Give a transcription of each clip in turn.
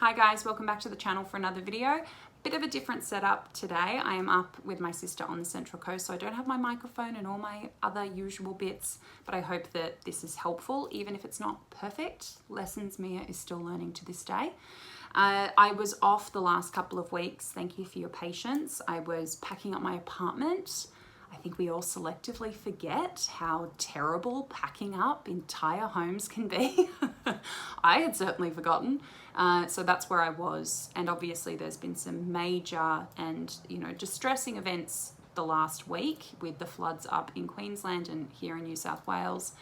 Hi guys, welcome back to the channel for another video. Bit of a different setup today. I am up with my sister on the Central Coast, so I don't have my microphone and all my other usual bits, but I hope that this is helpful, even if it's not perfect. Lessons Mia is still learning to this day. I was off the last couple of weeks. Thank you for your patience. I was packing up my apartment. I think we all selectively forget how terrible packing up entire homes can be. I had certainly forgotten. So that's where I was. And obviously there's been some major and, distressing events the last week with the floods up in Queensland and here in New South Wales.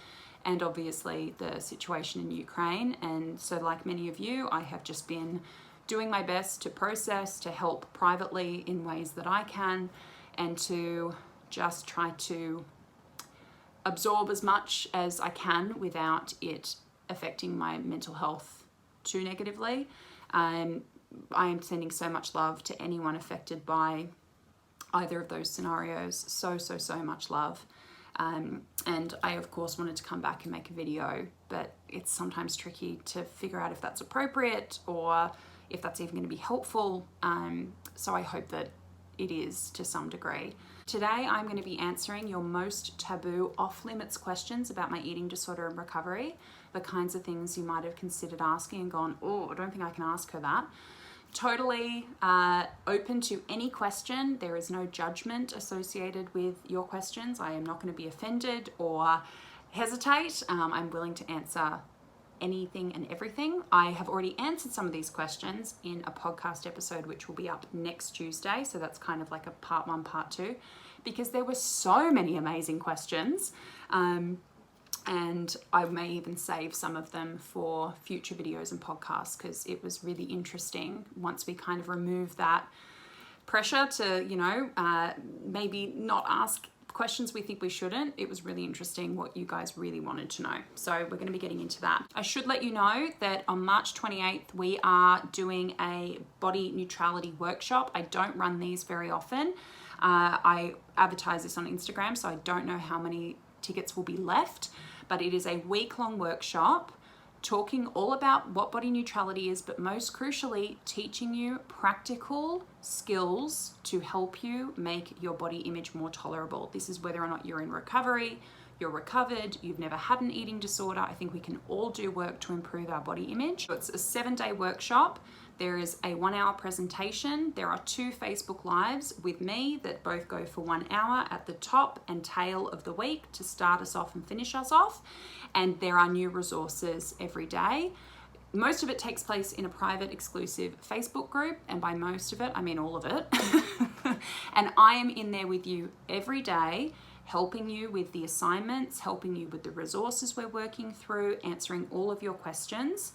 And obviously the situation in Ukraine. And so like many of you, I have just been doing my best to process, to help privately in ways that I can, and to just try to absorb as much as I can without it affecting my mental health too negatively. I am sending so much love to anyone affected by either of those scenarios. So much love. And I of course wanted to come back and make a video, but it's sometimes tricky to figure out if that's appropriate or if that's even going to be helpful. So I hope that it is to some degree. Today I'm going to be answering your most taboo off-limits questions about my eating disorder and recovery, the kinds of things you might have considered asking and gone, oh, I don't think I can ask her that. Totally open to any question. There is no judgment associated with your questions. I am not going to be offended or hesitate. I'm willing to answer anything and everything. I have already answered some of these questions in a podcast episode which will be up next Tuesday, so that's kind of like a part 1, part 2, because there were so many amazing questions, and I may even save some of them for future videos and podcasts because it was really interesting once we kind of remove that pressure to maybe not ask questions we think we shouldn't. It was really interesting what you guys really wanted to know. So we're going to be getting into that. I should let you know that on March 28th, we are doing a body neutrality workshop. I don't run these very often. I advertise this on Instagram, so I don't know how many tickets will be left, but it is a week-long workshop talking all about what body neutrality is, but most crucially, teaching you practical skills to help you make your body image more tolerable. This is whether or not you're in recovery, you're recovered, you've never had an eating disorder. I think we can all do work to improve our body image. It's a 7-day workshop. There is a 1-hour presentation. There are 2 Facebook Lives with me that both go for 1 hour at the top and tail of the week to start us off and finish us off. And there are new resources every day. Most of it takes place in a private, exclusive Facebook group, and by most of it, I mean all of it. And I am in there with you every day, helping you with the assignments, helping you with the resources we're working through, answering all of your questions.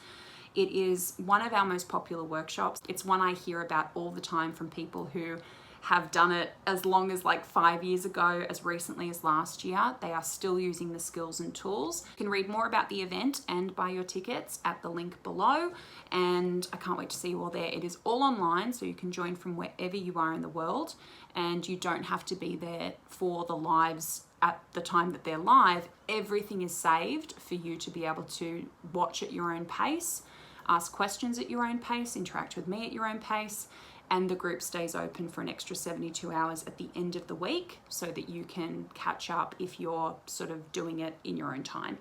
It is one of our most popular workshops. It's one I hear about all the time from people who have done it as long as like 5 years ago, as recently as last year. They are still using the skills and tools. You can read more about the event and buy your tickets at the link below. And I can't wait to see you all there. It is all online, so you can join from wherever you are in the world. And you don't have to be there for the lives at the time that they're live. Everything is saved for you to be able to watch at your own pace, ask questions at your own pace, interact with me at your own pace, and the group stays open for an extra 72 hours at the end of the week so that you can catch up if you're sort of doing it in your own time.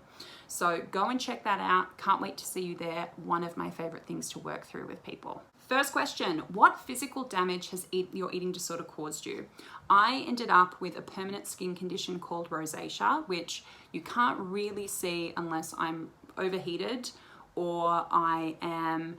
So go and check that out. Can't wait to see you there. One of my favorite things to work through with people. First question, what physical damage has your eating disorder caused you? I ended up with a permanent skin condition called rosacea, which you can't really see unless I'm overheated or I am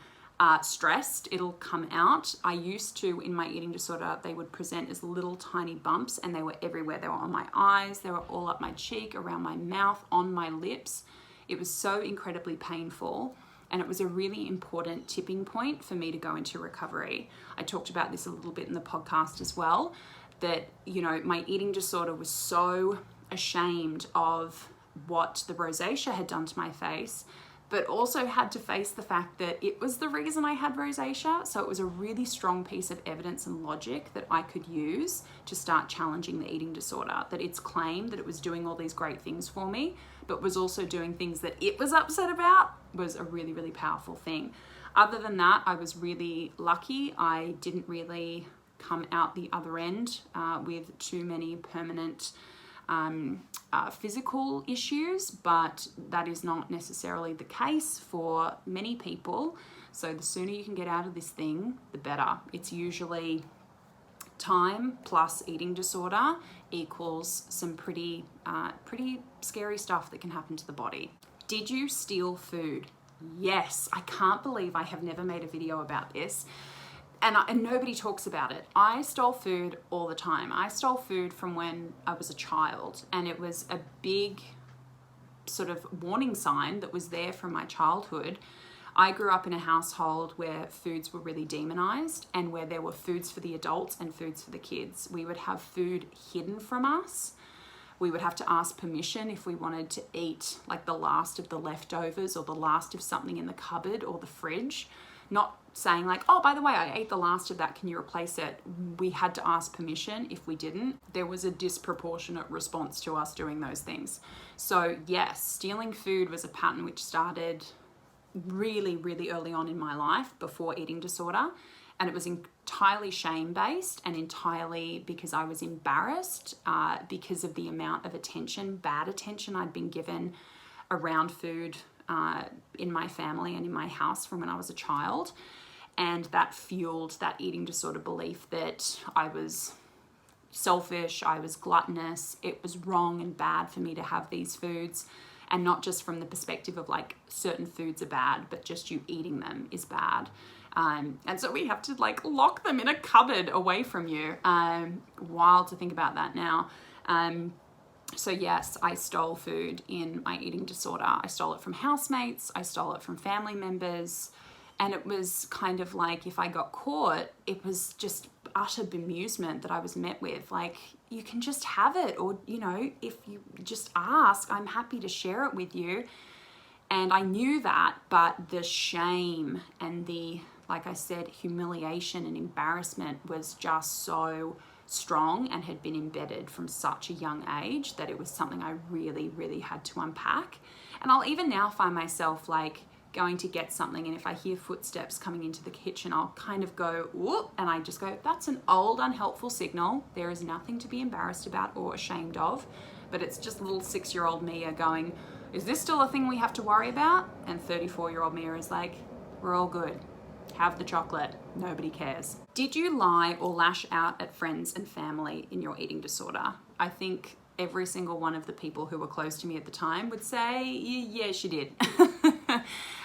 stressed. It'll come out. I used to, in my eating disorder, they would present as little tiny bumps, and they were everywhere. They were on my eyes, they were all up my cheek, around my mouth, on my lips. It was so incredibly painful, and it was a really important tipping point for me to go into recovery. I talked about this a little bit in the podcast as well, that, my eating disorder was so ashamed of what the rosacea had done to my face, but also had to face the fact that it was the reason I had rosacea. So it was a really strong piece of evidence and logic that I could use to start challenging the eating disorder, that its claim that it was doing all these great things for me, but was also doing things that it was upset about, was a really, really powerful thing. Other than that, I was really lucky. I didn't really come out the other end with too many permanent physical issues, but that is not necessarily the case for many people. So the sooner you can get out of this thing, the better. It's usually time plus eating disorder equals some pretty scary stuff that can happen to the body. Did you steal food? Yes, I can't believe I have never made a video about this. And nobody talks about it. I stole food all the time. I stole food from when I was a child, and it was a big sort of warning sign that was there from my childhood. I grew up in a household where foods were really demonized and where there were foods for the adults and foods for the kids. We would have food hidden from us. We would have to ask permission if we wanted to eat like the last of the leftovers or the last of something in the cupboard or the fridge. Not saying like, oh, by the way, I ate the last of that, can you replace it? We had to ask permission. If we didn't, there was a disproportionate response to us doing those things. So yes, stealing food was a pattern which started really, really early on in my life before eating disorder. And it was entirely shame-based and entirely because I was embarrassed because of the amount of attention, bad attention I'd been given around food in my family and in my house from when I was a child. And that fueled that eating disorder belief that I was selfish, I was gluttonous, it was wrong and bad for me to have these foods. And not just from the perspective of like certain foods are bad, but just you eating them is bad. And so we have to like lock them in a cupboard away from you. Wild to think about that now. So yes, I stole food in my eating disorder. I stole it from housemates. I stole it from family members. And it was kind of like if I got caught, it was just utter bemusement that I was met with. Like, you can just have it, or, you know, if you just ask, I'm happy to share it with you. And I knew that, but the shame and the, like I said, humiliation and embarrassment was just so strong and had been embedded from such a young age that it was something I really, really had to unpack. And I'll even now find myself like going to get something, and if I hear footsteps coming into the kitchen, I'll kind of go, whoop, and I just go, that's an old unhelpful signal. There is nothing to be embarrassed about or ashamed of, but it's just little 6-year-old Mia going, is this still a thing we have to worry about? And 34-year-old Mia is like, we're all good. Have the chocolate. Nobody cares. Did you lie or lash out at friends and family in your eating disorder? I think every single one of the people who were close to me at the time would say, yeah, she did.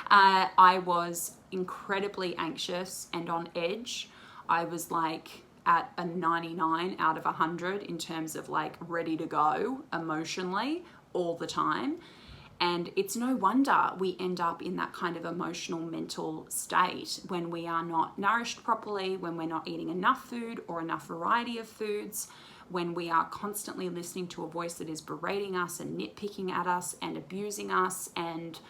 I was incredibly anxious and on edge. I was like at a 99 out of 100 in terms of like ready to go emotionally all the time. And it's no wonder we end up in that kind of emotional, mental state when we are not nourished properly, when we're not eating enough food or enough variety of foods, when we are constantly listening to a voice that is berating us and nitpicking at us and abusing us and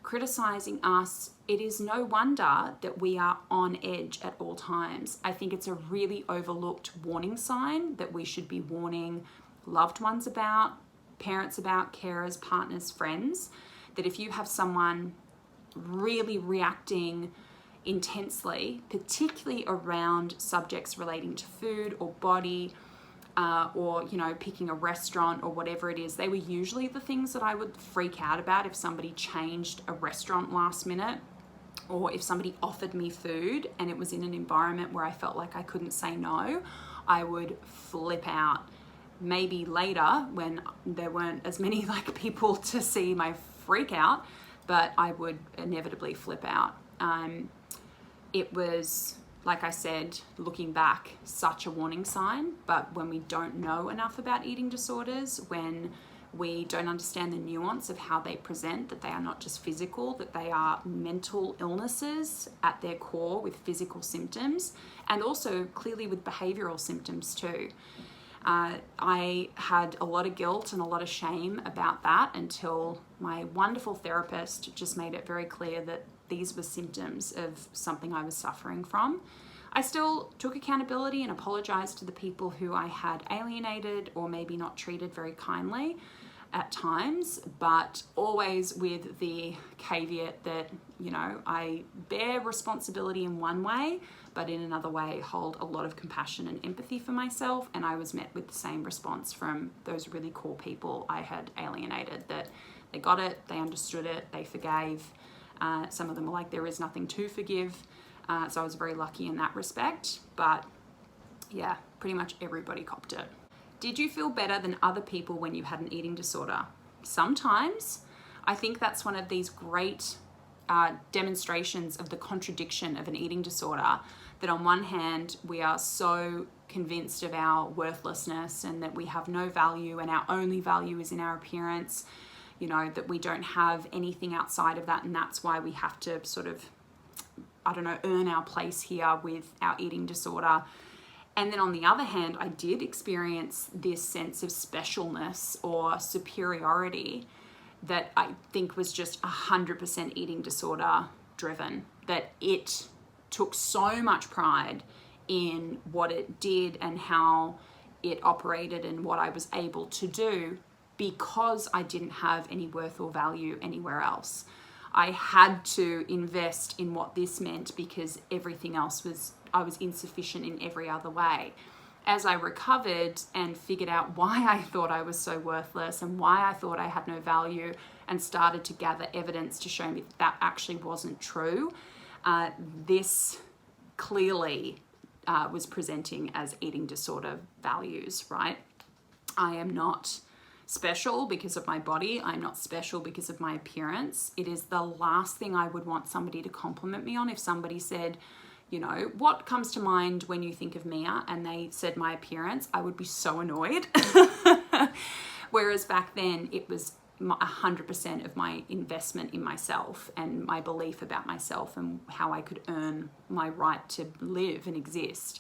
criticizing us. It is no wonder that we are on edge at all times. I think it's a really overlooked warning sign that we should be warning loved ones about, parents about, carers, partners, friends, that if you have someone really reacting intensely, particularly around subjects relating to food or body, or, you know, picking a restaurant or whatever it is, they were usually the things that I would freak out about if somebody changed a restaurant last minute, or if somebody offered me food and it was in an environment where I felt like I couldn't say no, I would flip out. Maybe later when there weren't as many like people to see my freak out, but I would inevitably flip out. It was, like I said, looking back, such a warning sign. But when we don't know enough about eating disorders, when we don't understand the nuance of how they present, that they are not just physical, that they are mental illnesses at their core with physical symptoms, and also clearly with behavioral symptoms too. I had a lot of guilt and a lot of shame about that until my wonderful therapist just made it very clear that these were symptoms of something I was suffering from. I still took accountability and apologized to the people who I had alienated or maybe not treated very kindly. at times, but always with the caveat that, you know, I bear responsibility in one way, but in another way hold a lot of compassion and empathy for myself. And I was met with the same response from those really cool people I had alienated, that they got it, they understood it, they forgave. Some of them were like, there is nothing to forgive. So I was very lucky in that respect. But yeah, pretty much everybody copped it. Did you feel better than other people when you had an eating disorder? Sometimes. I think that's one of these great demonstrations of the contradiction of an eating disorder, that on one hand, we are so convinced of our worthlessness and that we have no value and our only value is in our appearance, you know, that we don't have anything outside of that, and that's why we have to sort of, I don't know, earn our place here with our eating disorder. And then on the other hand, I did experience this sense of specialness or superiority that I think was just 100% eating disorder driven, that it took so much pride in what it did and how it operated and what I was able to do, because I didn't have any worth or value anywhere else. I had to invest in what this meant because everything else I was insufficient in every other way. As I recovered and figured out why I thought I was so worthless and why I thought I had no value, and started to gather evidence to show me that actually wasn't true, this clearly was presenting as eating disorder values, right? I am not special because of my body. I'm not special because of my appearance. It is the last thing I would want somebody to compliment me on. If somebody said, you know, what comes to mind when you think of Mia, and they said my appearance, I would be so annoyed. Whereas back then it was 100% of my investment in myself and my belief about myself and how I could earn my right to live and exist.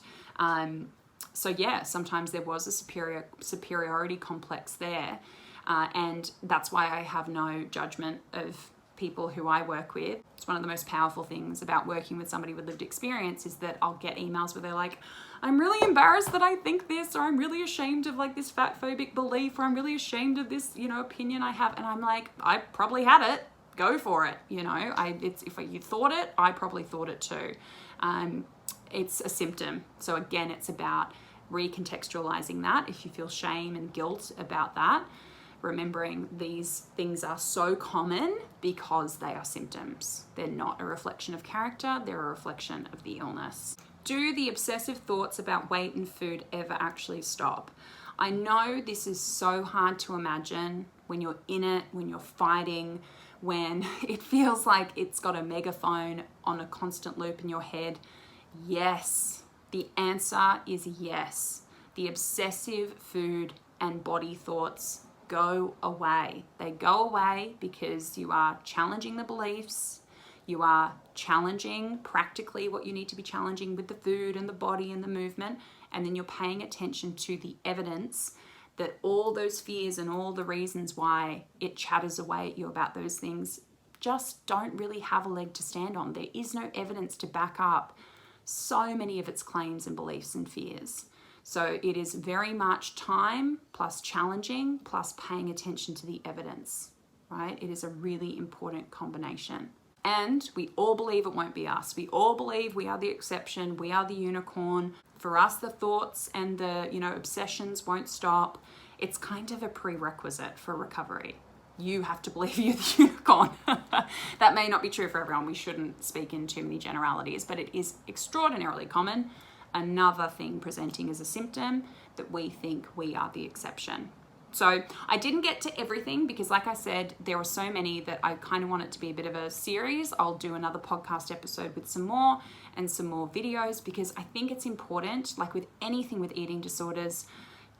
So yeah, sometimes there was a superiority complex there. And that's why I have no judgment of people who I work with. It's one of the most powerful things about working with somebody with lived experience is that I'll get emails where they're like, I'm really embarrassed that I think this, or I'm really ashamed of like this fat phobic belief, or I'm really ashamed of this, you know, opinion I have. And I'm like, I probably had it, go for it. You know, if you thought it, I probably thought it too. It's a symptom. So again, it's about recontextualizing that. If you feel shame and guilt about that, remembering these things are so common because they are symptoms. They're not a reflection of character, they're a reflection of the illness. Do the obsessive thoughts about weight and food ever actually stop? I know this is so hard to imagine when you're in it, when you're fighting, when it feels like it's got a megaphone on a constant loop in your head. Yes, the answer is yes. The obsessive food and body thoughts go away. They go away because you are challenging the beliefs, you are challenging practically what you need to be challenging with the food and the body and the movement, and then you're paying attention to the evidence that all those fears and all the reasons why it chatters away at you about those things just don't really have a leg to stand on. There is no evidence to back up so many of its claims and beliefs and fears. So it is very much time plus challenging plus paying attention to the evidence, right? It is a really important combination. And we all believe it won't be us. We all believe we are the exception. We are the unicorn. For us, the thoughts and the, obsessions won't stop. It's kind of a prerequisite for recovery. You have to believe you're the unicorn. That may not be true for everyone. We shouldn't speak in too many generalities, but it is extraordinarily common. Another thing presenting as a symptom that we think we are the exception. So I didn't get to everything because, like I said, there were so many that I kind of want it to be a bit of a series. I'll do another podcast episode with some more videos because I think it's important, like with anything with eating disorders,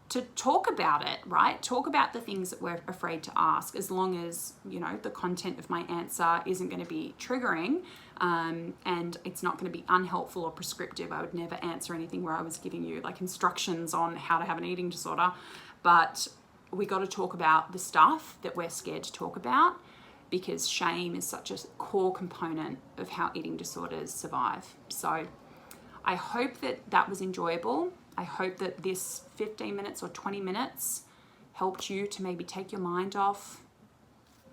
to talk about it, right? Talk about the things that we're afraid to ask, as long as, the content of my answer isn't going to be triggering and it's not going to be unhelpful or prescriptive. I would never answer anything where I was giving you like instructions on how to have an eating disorder, but we got to talk about the stuff that we're scared to talk about because shame is such a core component of how eating disorders survive. So I hope that was enjoyable. I hope that this 15 minutes or 20 minutes helped you to maybe take your mind off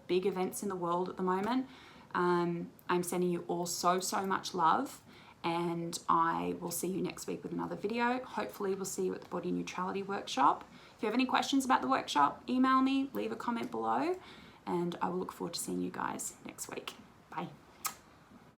big events in the world at the moment. I'm sending you all so much love, and I will see you next week with another video. Hopefully we'll see you at the Body Neutrality Workshop. If you have any questions about the workshop, email me, leave a comment below, and I will look forward to seeing you guys next week. Bye.